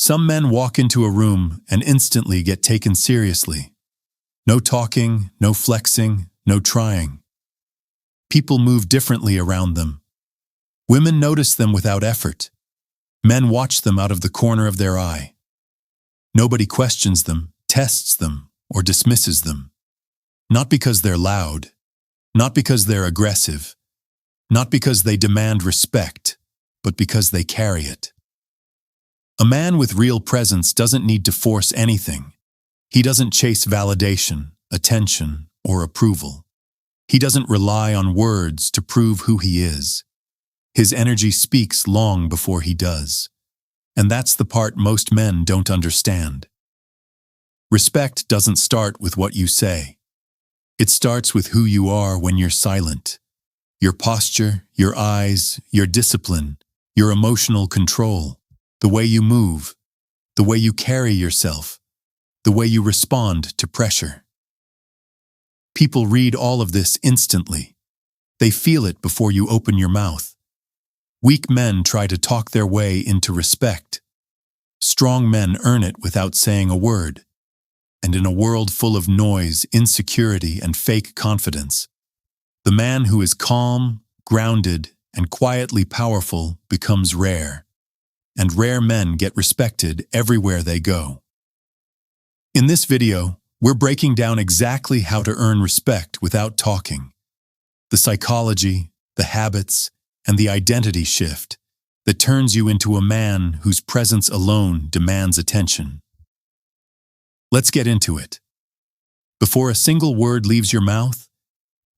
Some men walk into a room and instantly get taken seriously. No talking, no flexing, no trying. People move differently around them. Women notice them without effort. Men watch them out of the corner of their eye. Nobody questions them, tests them, or dismisses them. Not because they're loud, not because they're aggressive, not because they demand respect, but because they carry it. A man with real presence doesn't need to force anything. He doesn't chase validation, attention, or approval. He doesn't rely on words to prove who he is. His energy speaks long before he does. And that's the part most men don't understand. Respect doesn't start with what you say. It starts with who you are when you're silent. Your posture, your eyes, your discipline, your emotional control, the way you move, the way you carry yourself, the way you respond to pressure. People read all of this instantly. They feel it before you open your mouth. Weak men try to talk their way into respect. Strong men earn it without saying a word. And in a world full of noise, insecurity, and fake confidence, the man who is calm, grounded, and quietly powerful becomes rare. And rare men get respected everywhere they go. In this video, we're breaking down exactly how to earn respect without talking. The psychology, the habits, and the identity shift that turns you into a man whose presence alone demands attention. Let's get into it. Before a single word leaves your mouth,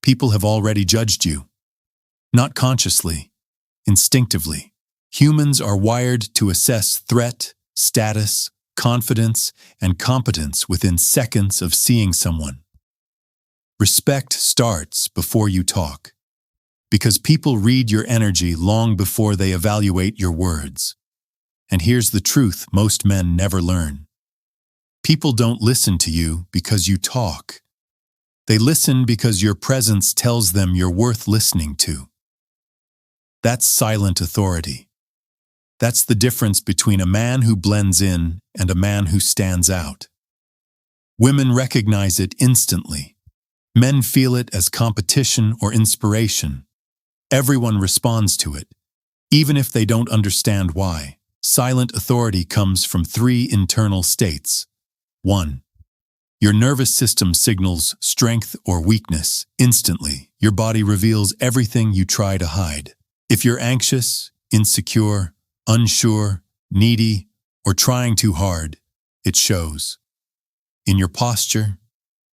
people have already judged you. Not consciously, instinctively. Humans are wired to assess threat, status, confidence, and competence within seconds of seeing someone. Respect starts before you talk, because people read your energy long before they evaluate your words. And here's the truth most men never learn. People don't listen to you because you talk. They listen because your presence tells them you're worth listening to. That's silent authority. That's the difference between a man who blends in and a man who stands out. Women recognize it instantly. Men feel it as competition or inspiration. Everyone responds to it, even if they don't understand why. Silent authority comes from 3 internal states. 1. Your nervous system signals strength or weakness instantly. Your body reveals everything you try to hide. If you're anxious, insecure, unsure, needy, or trying too hard, it shows. In your posture,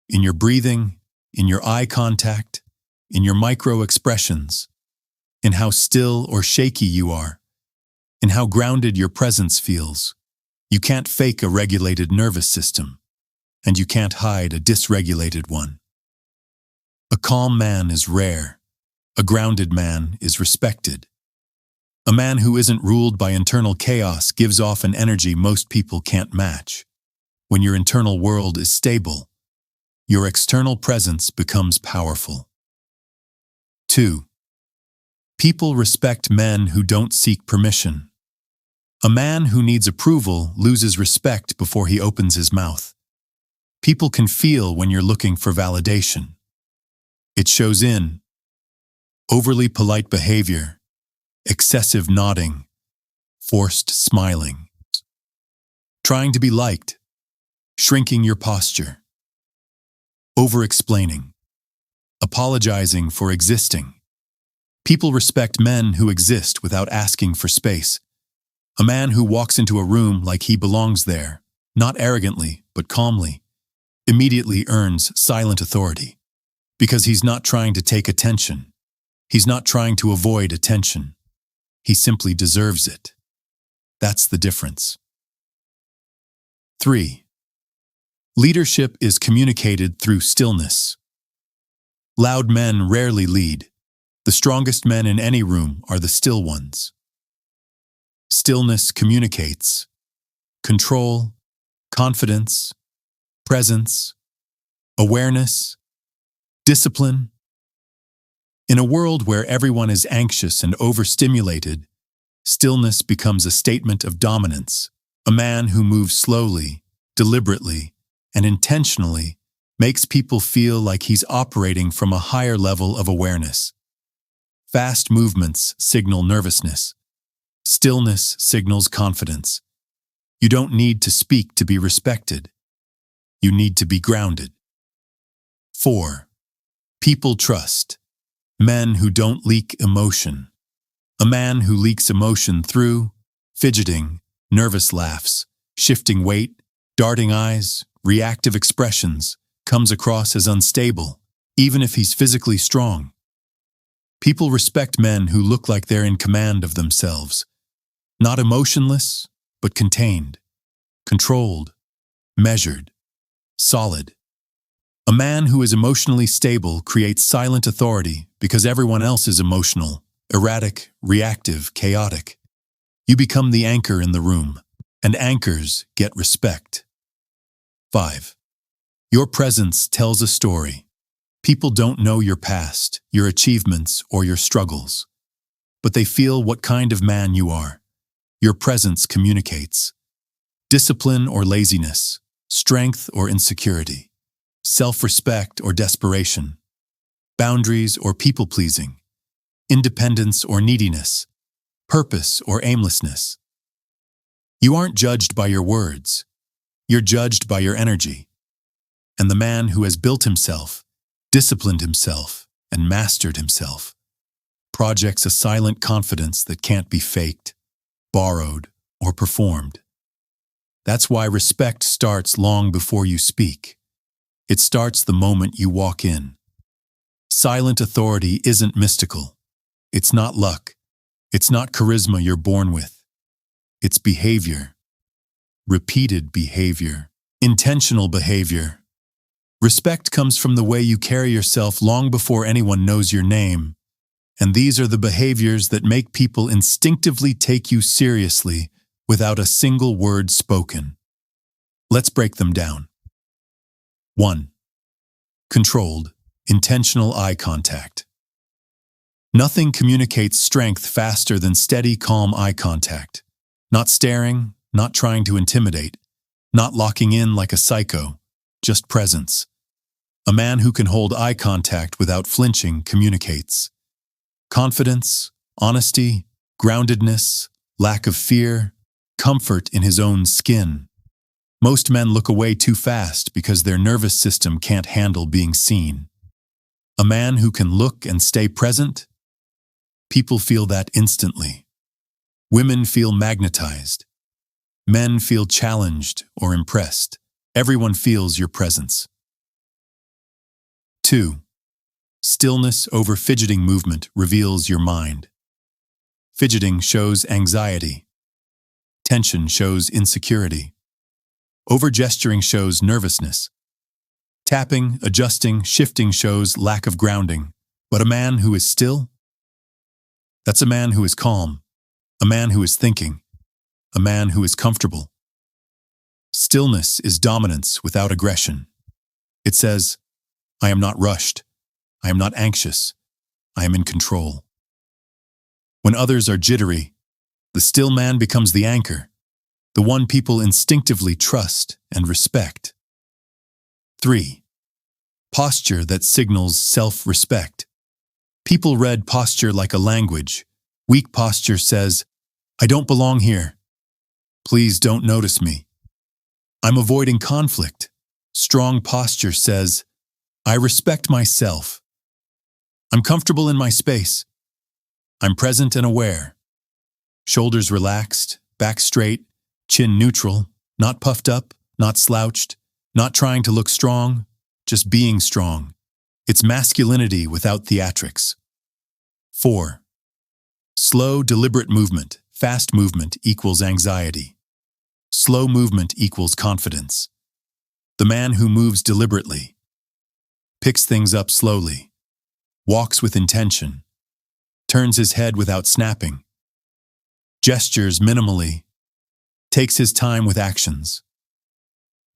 in your breathing, in your eye contact, in your micro-expressions, in how still or shaky you are, in how grounded your presence feels. You can't fake a regulated nervous system, and you can't hide a dysregulated one. A calm man is rare. A grounded man is respected. A man who isn't ruled by internal chaos gives off an energy most people can't match. When your internal world is stable, your external presence becomes powerful. 2. People respect men who don't seek permission. A man who needs approval loses respect before he opens his mouth. People can feel when you're looking for validation. It shows in overly polite behavior, excessive nodding, forced smiling, trying to be liked, shrinking your posture, over-explaining, apologizing for existing. People respect men who exist without asking for space. A man who walks into a room like he belongs there, not arrogantly, but calmly, immediately earns silent authority, because he's not trying to take attention. He's not trying to avoid attention. He simply deserves it. That's the difference. 3. Leadership is communicated through stillness. Loud men rarely lead. The strongest men in any room are the still ones. Stillness communicates control, confidence, presence, awareness, discipline. In a world where everyone is anxious and overstimulated, stillness becomes a statement of dominance. A man who moves slowly, deliberately, and intentionally makes people feel like he's operating from a higher level of awareness. Fast movements signal nervousness. Stillness signals confidence. You don't need to speak to be respected. You need to be grounded. 4. People trust. Men who don't leak emotion. A man who leaks emotion through fidgeting, nervous laughs, shifting weight, darting eyes, reactive expressions comes across as unstable, even if he's physically strong. People respect men who look like they're in command of themselves, not emotionless, but contained, controlled, measured, solid. A man who is emotionally stable creates silent authority because everyone else is emotional, erratic, reactive, chaotic. You become the anchor in the room, and anchors get respect. 5. Your presence tells a story. People don't know your past, your achievements, or your struggles, but they feel what kind of man you are. Your presence communicates. Discipline or laziness, strength or insecurity, self-respect or desperation, boundaries or people-pleasing, independence or neediness, purpose or aimlessness. You aren't judged by your words. You're judged by your energy. And the man who has built himself, disciplined himself, and mastered himself projects a silent confidence that can't be faked, borrowed, or performed. That's why respect starts long before you speak. It starts the moment you walk in. Silent authority isn't mystical. It's not luck. It's not charisma you're born with. It's behavior. Repeated behavior. Intentional behavior. Respect comes from the way you carry yourself long before anyone knows your name. And these are the behaviors that make people instinctively take you seriously without a single word spoken. Let's break them down. 1. Controlled, intentional eye contact. Nothing communicates strength faster than steady, calm eye contact. Not staring, not trying to intimidate, not locking in like a psycho, just presence. A man who can hold eye contact without flinching communicates confidence, honesty, groundedness, lack of fear, comfort in his own skin. Most men look away too fast because their nervous system can't handle being seen. A man who can look and stay present, people feel that instantly. Women feel magnetized. Men feel challenged or impressed. Everyone feels your presence. 2. Stillness over fidgeting movement reveals your mind. Fidgeting shows anxiety. Tension shows insecurity. Over-gesturing shows nervousness. Tapping, adjusting, shifting shows lack of grounding. But a man who is still? That's a man who is calm. A man who is thinking. A man who is comfortable. Stillness is dominance without aggression. It says, I am not rushed. I am not anxious. I am in control. When others are jittery, the still man becomes the anchor, the one people instinctively trust and respect. 3. Posture that signals self-respect. People read posture like a language. Weak posture says, I don't belong here. Please don't notice me. I'm avoiding conflict. Strong posture says, I respect myself. I'm comfortable in my space. I'm present and aware. Shoulders relaxed, back straight, chin neutral, not puffed up, not slouched, not trying to look strong, just being strong. It's masculinity without theatrics. 4. Slow, deliberate movement. Fast movement equals anxiety. Slow movement equals confidence. The man who moves deliberately, picks things up slowly, walks with intention, turns his head without snapping, gestures minimally, takes his time with actions.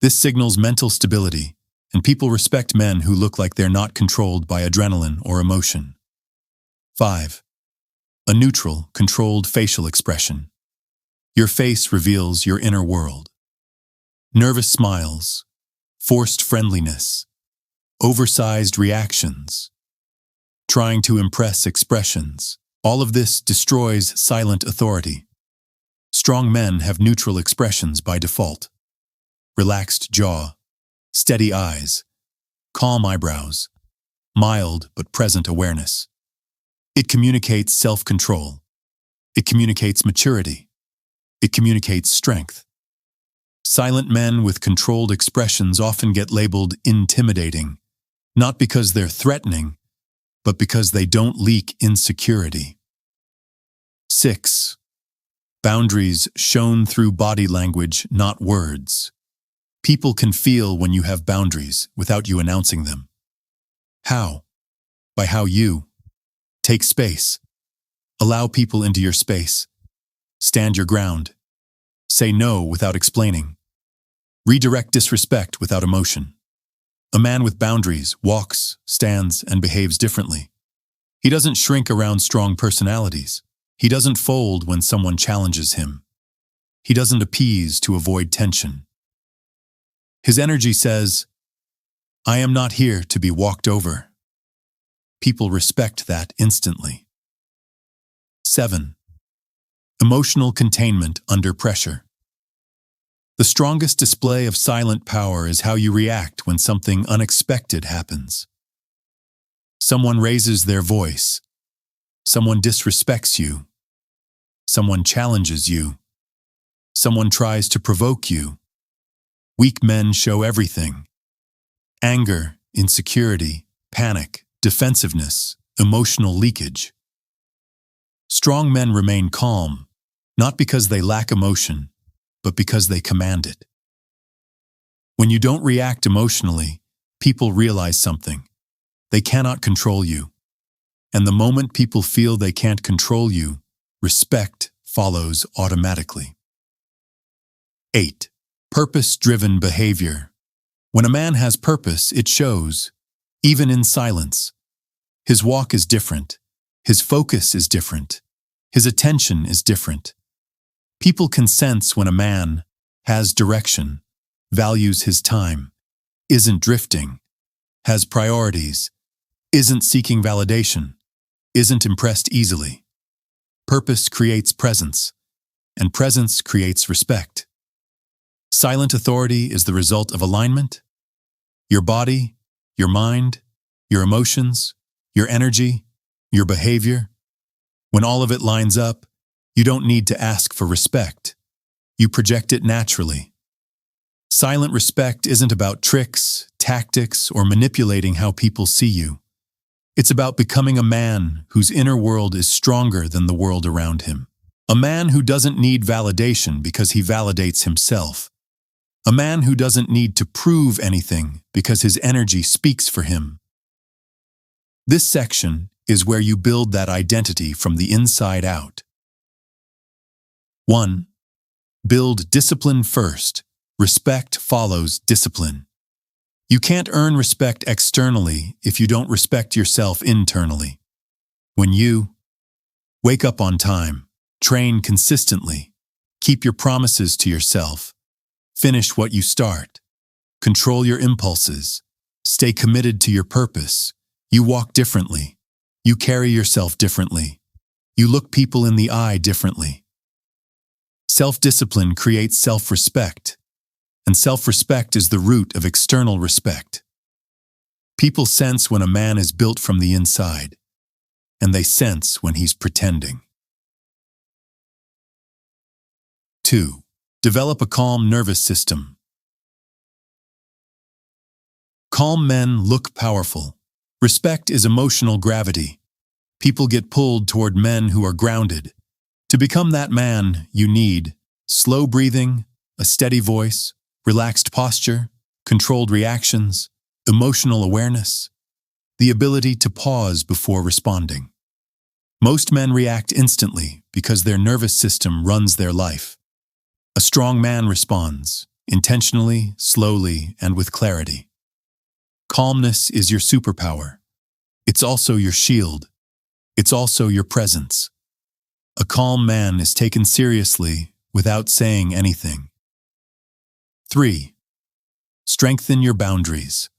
This signals mental stability, and people respect men who look like they're not controlled by adrenaline or emotion. 5. A neutral, controlled facial expression. Your face reveals your inner world. Nervous smiles, forced friendliness, oversized reactions, trying to impress expressions. All of this destroys silent authority. Strong men have neutral expressions by default. Relaxed jaw, steady eyes, calm eyebrows, mild but present awareness. It communicates self-control. It communicates maturity. It communicates strength. Silent men with controlled expressions often get labeled intimidating, not because they're threatening, but because they don't leak insecurity. 6. Boundaries shown through body language, not words. People can feel when you have boundaries without you announcing them. How? By how you take space. Allow people into your space. Stand your ground. Say no without explaining. Redirect disrespect without emotion. A man with boundaries walks, stands, and behaves differently. He doesn't shrink around strong personalities. He doesn't fold when someone challenges him. He doesn't appease to avoid tension. His energy says, "I am not here to be walked over." People respect that instantly. 7. Emotional containment under pressure. The strongest display of silent power is how you react when something unexpected happens. Someone raises their voice. Someone disrespects you. Someone challenges you. Someone tries to provoke you. Weak men show everything: anger, insecurity, panic, defensiveness, emotional leakage. Strong men remain calm, not because they lack emotion, but because they command it. When you don't react emotionally, people realize something. They cannot control you. And the moment people feel they can't control you, respect follows automatically. 8. Purpose-driven behavior. When a man has purpose, it shows, even in silence. His walk is different. His focus is different. His attention is different. People can sense when a man has direction, values his time, isn't drifting, has priorities, isn't seeking validation, isn't impressed easily. Purpose creates presence, and presence creates respect. Silent authority is the result of alignment. Your body, your mind, your emotions, your energy, your behavior. When all of it lines up, you don't need to ask for respect. You project it naturally. Silent respect isn't about tricks, tactics, or manipulating how people see you. It's about becoming a man whose inner world is stronger than the world around him. A man who doesn't need validation because he validates himself. A man who doesn't need to prove anything because his energy speaks for him. This section is where you build that identity from the inside out. 1. Build discipline first. Respect follows discipline. You can't earn respect externally if you don't respect yourself internally. When you wake up on time, train consistently, keep your promises to yourself, finish what you start, control your impulses, stay committed to your purpose, you walk differently, you carry yourself differently, you look people in the eye differently. Self-discipline creates self-respect, and self-respect is the root of external respect. People sense when a man is built from the inside, and they sense when he's pretending. 2. Develop a calm nervous system. Calm men look powerful. Respect is emotional gravity. People get pulled toward men who are grounded. To become that man, you need slow breathing, a steady voice, relaxed posture, controlled reactions, emotional awareness, the ability to pause before responding. Most men react instantly because their nervous system runs their life. A strong man responds, intentionally, slowly, and with clarity. Calmness is your superpower. It's also your shield. It's also your presence. A calm man is taken seriously without saying anything. 3. Strengthen your boundaries.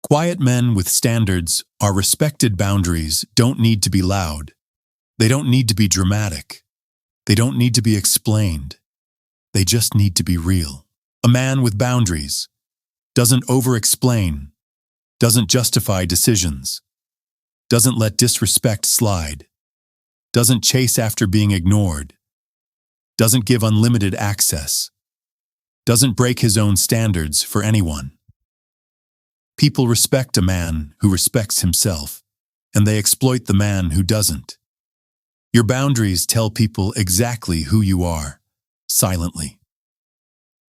Quiet men with standards are respected. Boundaries don't need to be loud. They don't need to be dramatic. They don't need to be explained. They just need to be real. A man with boundaries doesn't over-explain, doesn't justify decisions, doesn't let disrespect slide, doesn't chase after being ignored, doesn't give unlimited access, doesn't break his own standards for anyone. People respect a man who respects himself, and they exploit the man who doesn't. Your boundaries tell people exactly who you are, silently.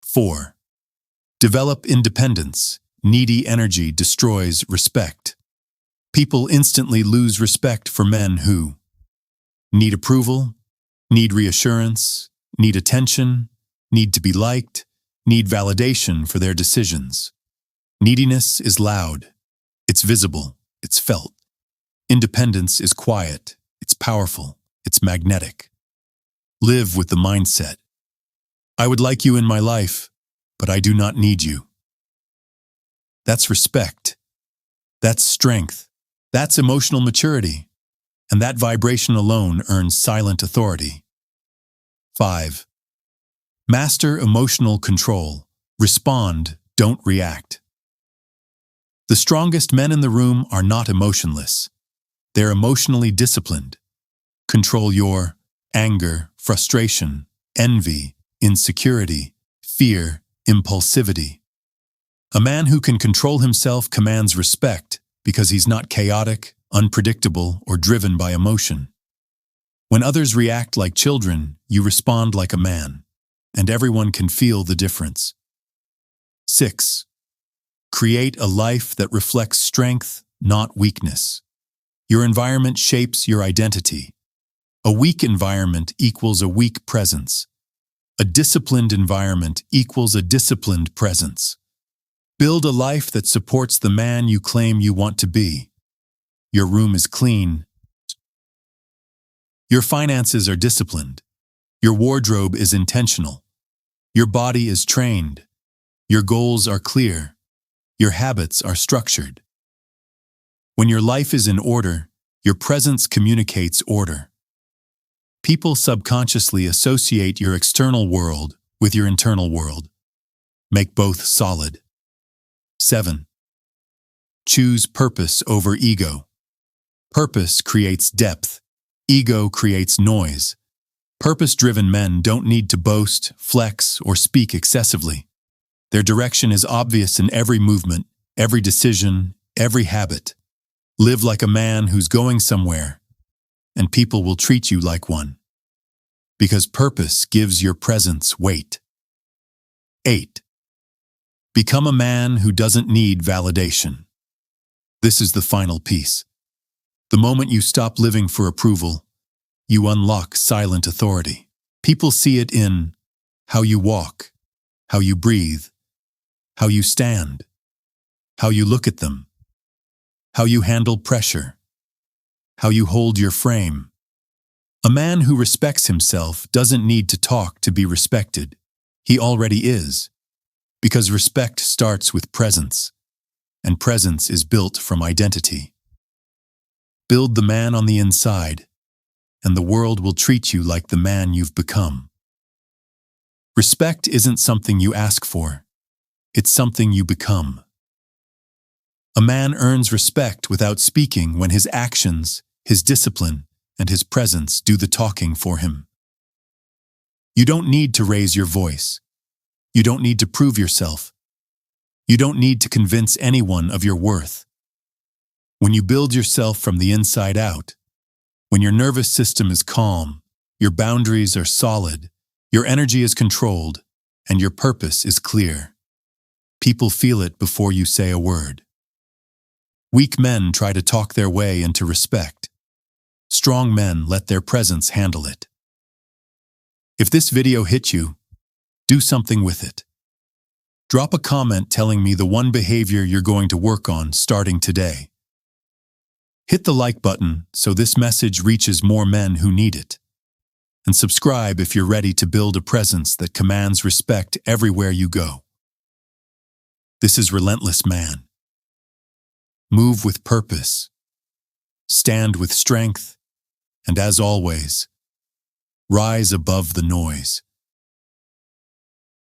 4. Develop independence. Needy energy destroys respect. People instantly lose respect for men who need approval, need reassurance, need attention, need to be liked, need validation for their decisions. Neediness is loud. It's visible. It's felt. Independence is quiet. It's powerful. It's magnetic. Live with the mindset: I would like you in my life, but I do not need you. That's respect. That's strength. That's emotional maturity. And that vibration alone earns silent authority. 5. Master emotional control. Respond, don't react. The strongest men in the room are not emotionless. They're emotionally disciplined. Control your anger, frustration, envy, insecurity, fear, impulsivity. A man who can control himself commands respect because he's not chaotic, unpredictable, or driven by emotion. When others react like children, you respond like a man, and everyone can feel the difference. 6. Create a life that reflects strength, not weakness. Your environment shapes your identity. A weak environment equals a weak presence. A disciplined environment equals a disciplined presence. Build a life that supports the man you claim you want to be. Your room is clean. Your finances are disciplined. Your wardrobe is intentional. Your body is trained. Your goals are clear. Your habits are structured. When your life is in order, your presence communicates order. People subconsciously associate your external world with your internal world. Make both solid. 7. Choose purpose over ego. Purpose creates depth. Ego creates noise. Purpose-driven men don't need to boast, flex, or speak excessively. Their direction is obvious in every movement, every decision, every habit. Live like a man who's going somewhere, and people will treat you like one. Because purpose gives your presence weight. 8. Become a man who doesn't need validation. This is the final piece. The moment you stop living for approval, you unlock silent authority. People see it in how you walk, how you breathe, how you stand, how you look at them, how you handle pressure, how you hold your frame. A man who respects himself doesn't need to talk to be respected. He already is, because respect starts with presence, and presence is built from identity. Build the man on the inside, and the world will treat you like the man you've become. Respect isn't something you ask for. It's something you become. A man earns respect without speaking when his actions, his discipline, and his presence do the talking for him. You don't need to raise your voice. You don't need to prove yourself. You don't need to convince anyone of your worth. When you build yourself from the inside out, when your nervous system is calm, your boundaries are solid, your energy is controlled, and your purpose is clear, people feel it before you say a word. Weak men try to talk their way into respect. Strong men let their presence handle it. If this video hit you, do something with it. Drop a comment telling me the one behavior you're going to work on starting today. Hit the like button so this message reaches more men who need it. and subscribe if you're ready to build a presence that commands respect everywhere you go. This is Relentless Man. Move with purpose, stand with strength, and as always, rise above the noise.